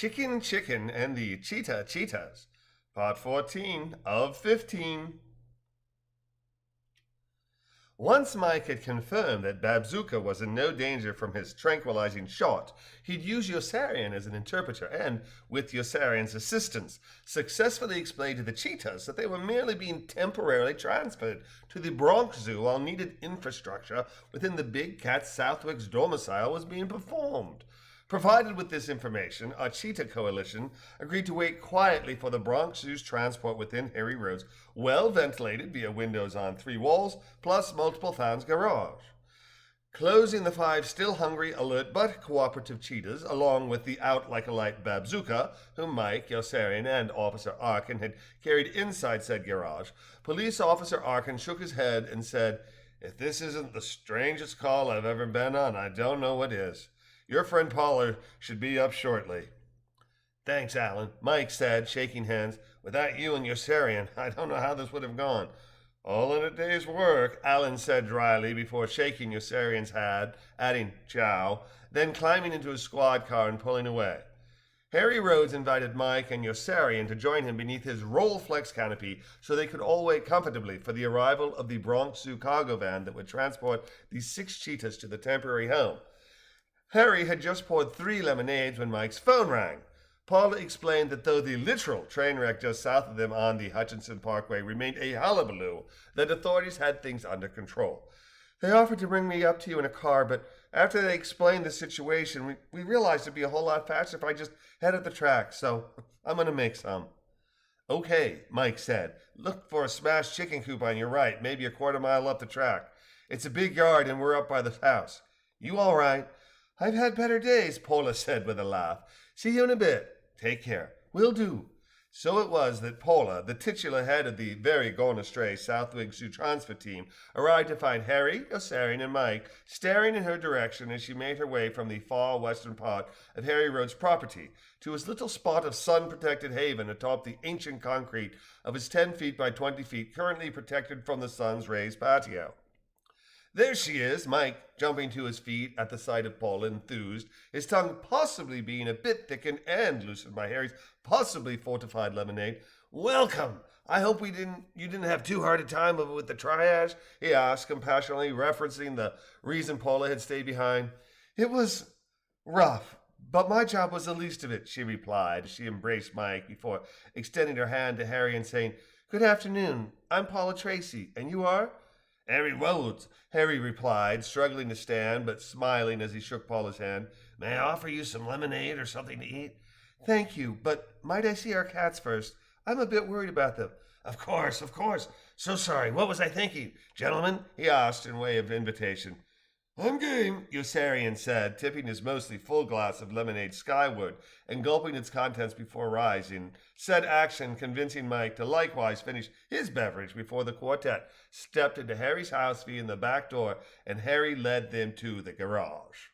Chicken and the Cheater Cheetahs, Part 14 of 15. Once Mike had confirmed that Bab-Zooka was in no danger from his tranquilizing shot, he'd use Yossarian as an interpreter and, with Yossarian's assistance, successfully explained to the cheetahs that they were merely being temporarily transferred to the Bronx Zoo while needed infrastructure within the big cat Southwick's domicile was being performed. Provided with this information, our cheetah coalition agreed to wait quietly for the Bronx Zoo's transport within Hari Rhodes, well ventilated via windows on 3 walls, plus multiple fans garage. Closing the 5 still hungry, alert, but cooperative cheetahs, along with the out-like-a-light Bab-Zooka, whom Mike, Yossarian, and Officer Arkin had carried inside said garage, Police Officer Arkin shook his head and said, "If this isn't the strangest call I've ever been on, I don't know what is. Your friend Paula should be up shortly." "Thanks, Alan," Mike said, shaking hands. "Without you and Yossarian, I don't know how this would have gone." "All in a day's work," Alan said dryly before shaking Yossarian's hand, adding, "Ciao," then climbing into his squad car and pulling away. Hari Rhodes invited Mike and Yossarian to join him beneath his Roll-Flex canopy so they could all wait comfortably for the arrival of the Bronx Zoo cargo van that would transport the 6 cheetahs to the temporary home. Harry had just poured 3 lemonades when Mike's phone rang. Paula explained that though the literal train wreck just south of them on the Hutchinson Parkway remained a hullabaloo, that authorities had things under control. "They offered to bring me up to you in a car, but after they explained the situation, we realized it'd be a whole lot faster if I just headed the track, so I'm going to make some." "Okay," Mike said. "Look for a smashed chicken coop on your right, maybe a quarter mile up the track. It's a big yard and we're up by the house." "You all right?" "I've had better days," Paula said with a laugh. "See you in a bit." "Take care." "Will do." So it was that Paula, the titular head of the very gone astray Southwick Zoo transfer team, arrived to find Harry, Yossarian, and Mike staring in her direction as she made her way from the far western part of Hari Rhodes' property to his little spot of sun-protected haven atop the ancient concrete of his 10 feet by 20 feet, currently protected from the sun's rays patio. "There she is," Mike, jumping to his feet at the sight of Paula, enthused, his tongue possibly being a bit thickened and loosened by Harry's possibly fortified lemonade. "Welcome! I hope you didn't have too hard a time of it with the triage?" he asked, compassionately referencing the reason Paula had stayed behind. "It was rough, but my job was the least of it," she replied as she embraced Mike before extending her hand to Harry and saying, "Good afternoon. I'm Paula Tracy, and you are?" "Hari Rhodes," Harry replied, struggling to stand but smiling as he shook Paula's hand. "May I offer you some lemonade or something to eat?" "Thank you, but might I see our cats first? I'm a bit worried about them." Of course. So sorry. What was I thinking? Gentlemen," he asked in way of invitation. "I'm game," Yossarian said, tipping his mostly full glass of lemonade skyward and gulping its contents before rising, said action convincing Mike to likewise finish his beverage before the quartet stepped into Harry's house via the back door, and Harry led them to the garage.